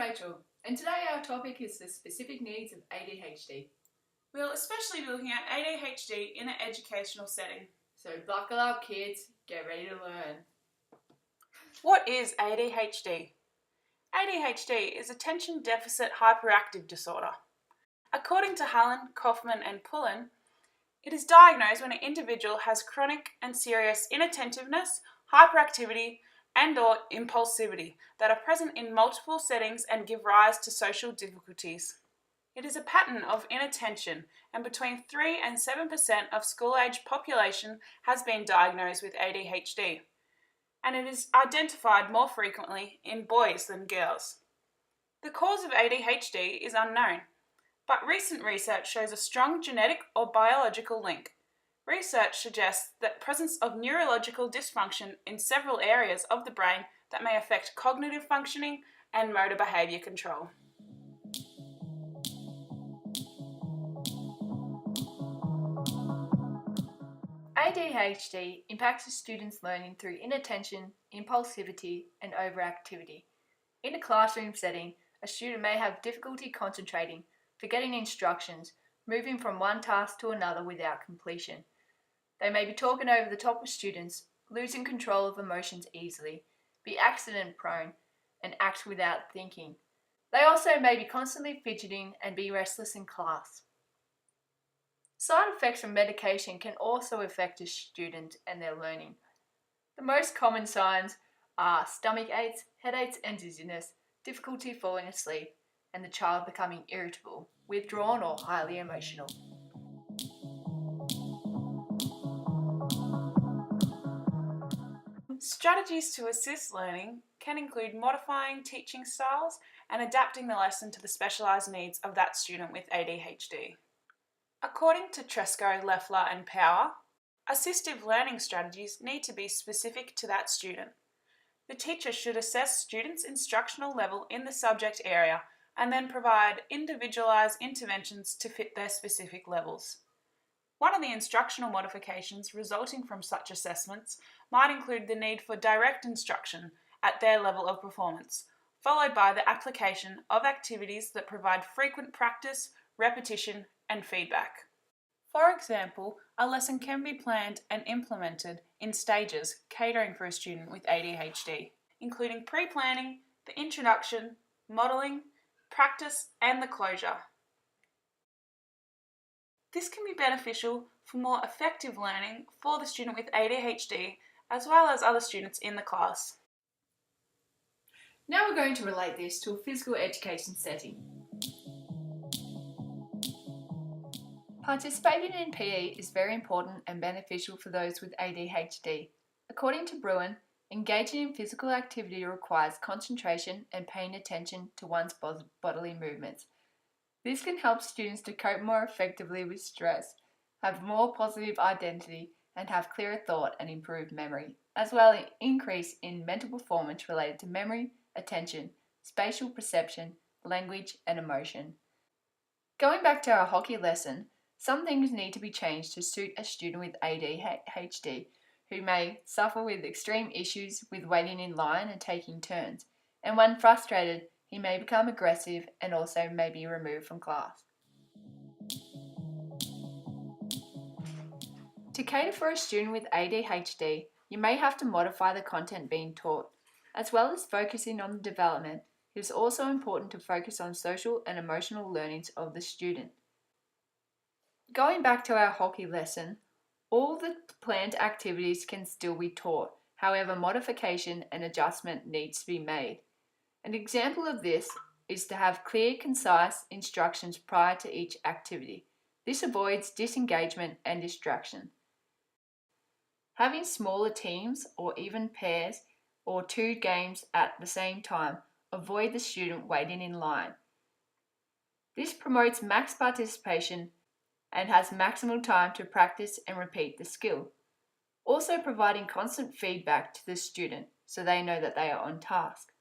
Rachel, and today our topic is the specific needs of ADHD. We'll especially be looking at ADHD in an educational setting. So buckle up kids, get ready to learn. What is ADHD? ADHD is attention deficit hyperactive disorder. According to Hallen, Kaufman and Pullen, it is diagnosed when an individual has chronic and serious inattentiveness, hyperactivity, and/or impulsivity that are present in multiple settings and give rise to social difficulties. It is a pattern of inattention, and between 3 and 7% of school-age population has been diagnosed with ADHD, and it is identified more frequently in boys than girls. The cause of ADHD is unknown, but recent research shows a strong genetic or biological link. Research suggests the presence of neurological dysfunction in several areas of the brain that may affect cognitive functioning and motor behaviour control. ADHD impacts a student's learning through inattention, impulsivity, and overactivity. In a classroom setting, a student may have difficulty concentrating, forgetting instructions, moving from one task to another without completion. They may be talking over the top of students, losing control of emotions easily, be accident prone, and act without thinking. They also may be constantly fidgeting and be restless in class. Side effects from medication can also affect a student and their learning. The most common signs are stomach aches, headaches and dizziness, difficulty falling asleep, and the child becoming irritable, withdrawn or highly emotional. Strategies to assist learning can include modifying teaching styles and adapting the lesson to the specialised needs of that student with ADHD. According to Tresco, Leffler and Power, assistive learning strategies need to be specific to that student. The teacher should assess students' instructional level in the subject area and then provide individualised interventions to fit their specific levels. One of the instructional modifications resulting from such assessments might include the need for direct instruction at their level of performance, followed by the application of activities that provide frequent practice, repetition, and feedback. For example, a lesson can be planned and implemented in stages catering for a student with ADHD, including pre-planning, the introduction, modelling, practice, and the closure. This can be beneficial for more effective learning for the student with ADHD as well as other students in the class. Now we're going to relate this to a physical education setting. Participating in PE is very important and beneficial for those with ADHD. According to Bruin, engaging in physical activity requires concentration and paying attention to one's bodily movements. This can help students to cope more effectively with stress, have more positive identity, and have clearer thought and improved memory, as well as an increase in mental performance related to memory, attention, spatial perception, language, and emotion. Going back to our hockey lesson, some things need to be changed to suit a student with ADHD who may suffer with extreme issues with waiting in line and taking turns, and when frustrated, he may become aggressive and also may be removed from class. To cater for a student with ADHD, you may have to modify the content being taught. As well as focusing on the development, it is also important to focus on social and emotional learnings of the student. Going back to our hockey lesson, all the planned activities can still be taught, however modification and adjustment needs to be made. An example of this is to have clear, concise instructions prior to each activity. This avoids disengagement and distraction. Having smaller teams or even pairs or 2 games at the same time avoid the student waiting in line. This promotes max participation and has maximal time to practice and repeat the skill. Also providing constant feedback to the student so they know that they are on task.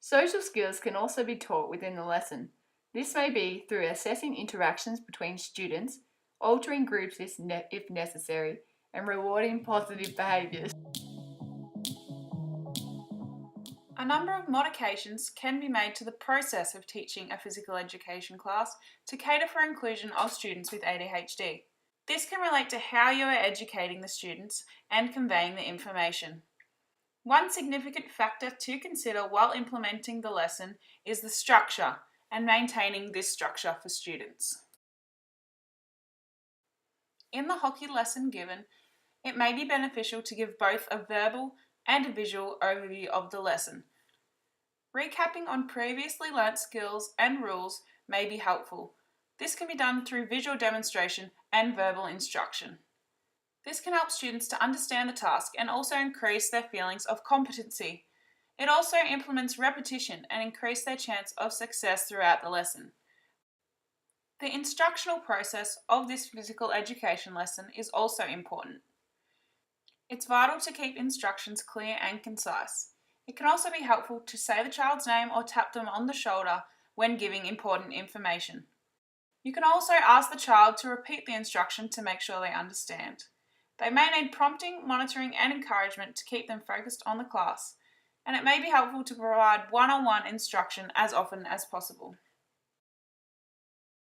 Social skills can also be taught within the lesson. This may be through assessing interactions between students, altering groups if necessary, and rewarding positive behaviours. A number of modifications can be made to the process of teaching a physical education class to cater for inclusion of students with ADHD. This can relate to how you are educating the students and conveying the information. One significant factor to consider while implementing the lesson is the structure and maintaining this structure for students. In the hockey lesson given, it may be beneficial to give both a verbal and a visual overview of the lesson. Recapping on previously learnt skills and rules may be helpful. This can be done through visual demonstration and verbal instruction. This can help students to understand the task and also increase their feelings of competency. It also implements repetition and increases their chance of success throughout the lesson. The instructional process of this physical education lesson is also important. It's vital to keep instructions clear and concise. It can also be helpful to say the child's name or tap them on the shoulder when giving important information. You can also ask the child to repeat the instruction to make sure they understand. They may need prompting, monitoring, and encouragement to keep them focused on the class, and it may be helpful to provide one-on-one instruction as often as possible.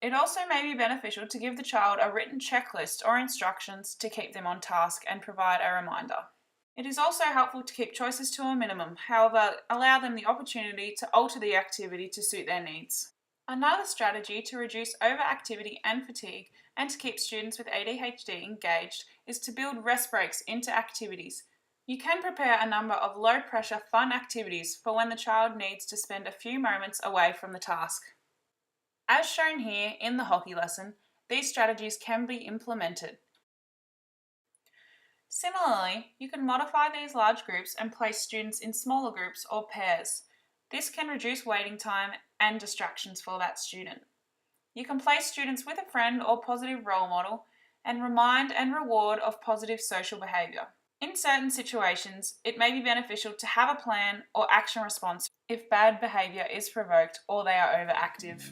It also may be beneficial to give the child a written checklist or instructions to keep them on task and provide a reminder. It is also helpful to keep choices to a minimum, however, allow them the opportunity to alter the activity to suit their needs. Another strategy to reduce overactivity and fatigue and to keep students with ADHD engaged is to build rest breaks into activities. You can prepare a number of low-pressure, fun activities for when the child needs to spend a few moments away from the task. As shown here in the hockey lesson, these strategies can be implemented. Similarly, you can modify these large groups and place students in smaller groups or pairs. This can reduce waiting time and distractions for that student. You can place students with a friend or positive role model and remind and reward of positive social behaviour. In certain situations, it may be beneficial to have a plan or action response if bad behaviour is provoked or they are overactive.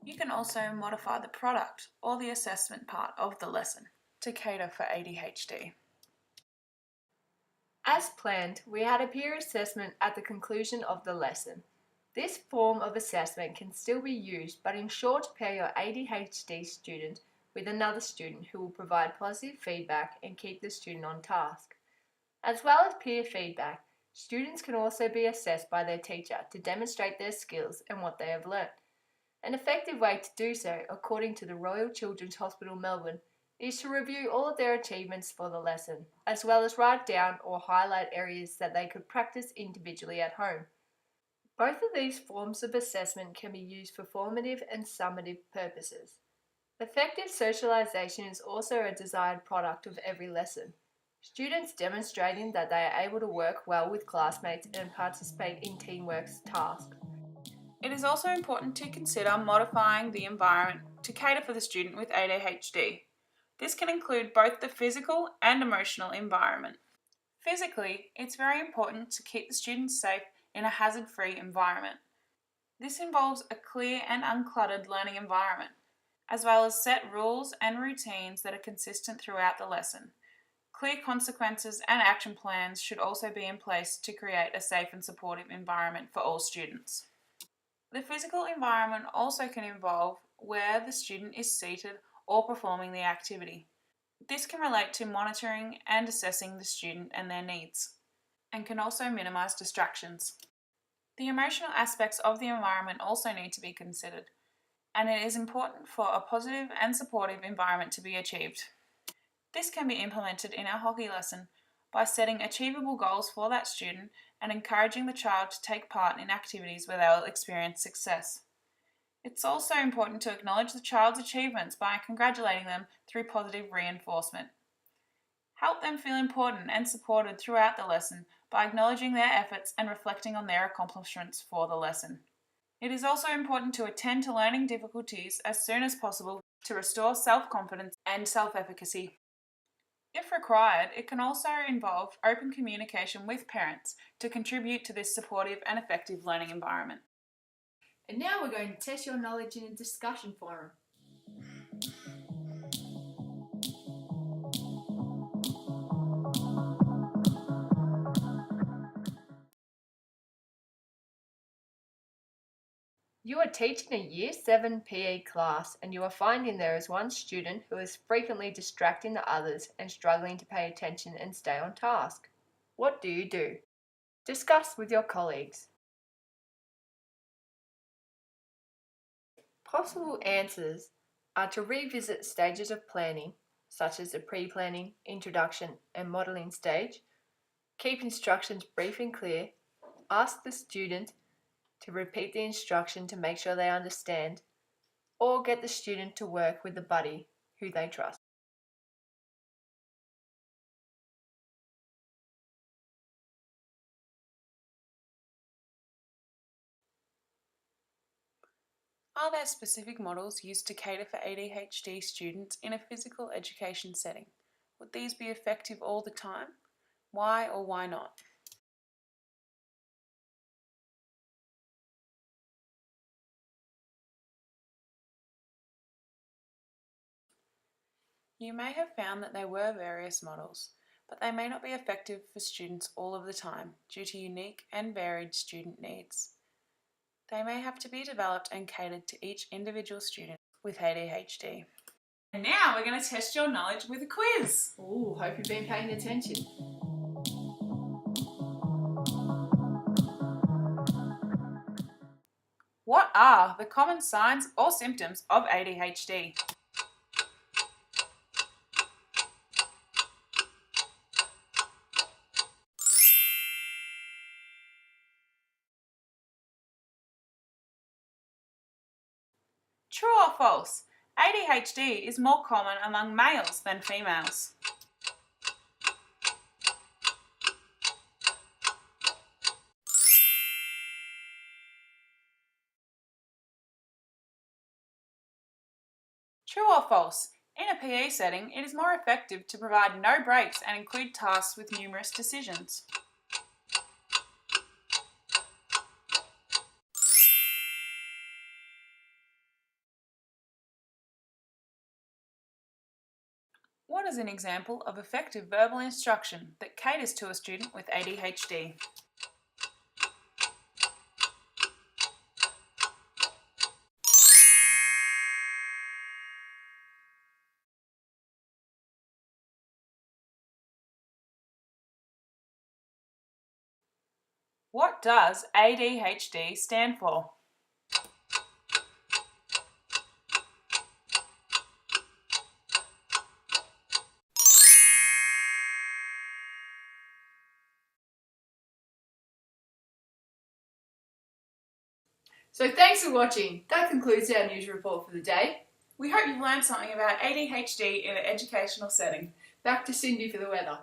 You can also modify the product or the assessment part of the lesson to cater for ADHD. As planned, we had a peer assessment at the conclusion of the lesson. This form of assessment can still be used, but ensure to pair your ADHD student with another student who will provide positive feedback and keep the student on task. As well as peer feedback, students can also be assessed by their teacher to demonstrate their skills and what they have learnt. An effective way to do so, according to the Royal Children's Hospital Melbourne, is to review all of their achievements for the lesson, as well as write down or highlight areas that they could practice individually at home. Both of these forms of assessment can be used for formative and summative purposes. Effective socialisation is also a desired product of every lesson. Students demonstrating that they are able to work well with classmates and participate in teamwork tasks. It is also important to consider modifying the environment to cater for the student with ADHD. This can include both the physical and emotional environment. Physically, it's very important to keep the students safe in a hazard-free environment. This involves a clear and uncluttered learning environment, as well as set rules and routines that are consistent throughout the lesson. Clear consequences and action plans should also be in place to create a safe and supportive environment for all students. The physical environment also can involve where the student is seated or performing the activity. This can relate to monitoring and assessing the student and their needs, and can also minimise distractions. The emotional aspects of the environment also need to be considered, and it is important for a positive and supportive environment to be achieved. This can be implemented in our hockey lesson by setting achievable goals for that student and encouraging the child to take part in activities where they will experience success. It's also important to acknowledge the child's achievements by congratulating them through positive reinforcement. Help them feel important and supported throughout the lesson by acknowledging their efforts and reflecting on their accomplishments for the lesson. It is also important to attend to learning difficulties as soon as possible to restore self-confidence and self-efficacy. If required, it can also involve open communication with parents to contribute to this supportive and effective learning environment. And now we're going to test your knowledge in a discussion forum. You are teaching a Year 7 PE class and you are finding there is one student who is frequently distracting the others and struggling to pay attention and stay on task. What do you do? Discuss with your colleagues. Possible answers are to revisit stages of planning, such as the pre-planning, introduction, and modelling stage. Keep instructions brief and clear. Ask the student to repeat the instruction to make sure they understand, or get the student to work with a buddy who they trust. Are there specific models used to cater for ADHD students in a physical education setting? Would these be effective all the time? Why or why not? You may have found that there were various models, but they may not be effective for students all of the time due to unique and varied student needs. They may have to be developed and catered to each individual student with ADHD. And now we're going to test your knowledge with a quiz. Ooh, hope you've been paying attention. What are the common signs or symptoms of ADHD? True or false? ADHD is more common among males than females. True or false? In a PE setting, it is more effective to provide no breaks and include tasks with numerous decisions. What is an example of effective verbal instruction that caters to a student with ADHD? What does ADHD stand for? So thanks for watching. That concludes our news report for the day. We hope you've learned something about ADHD in an educational setting. Back to Cindy for the weather.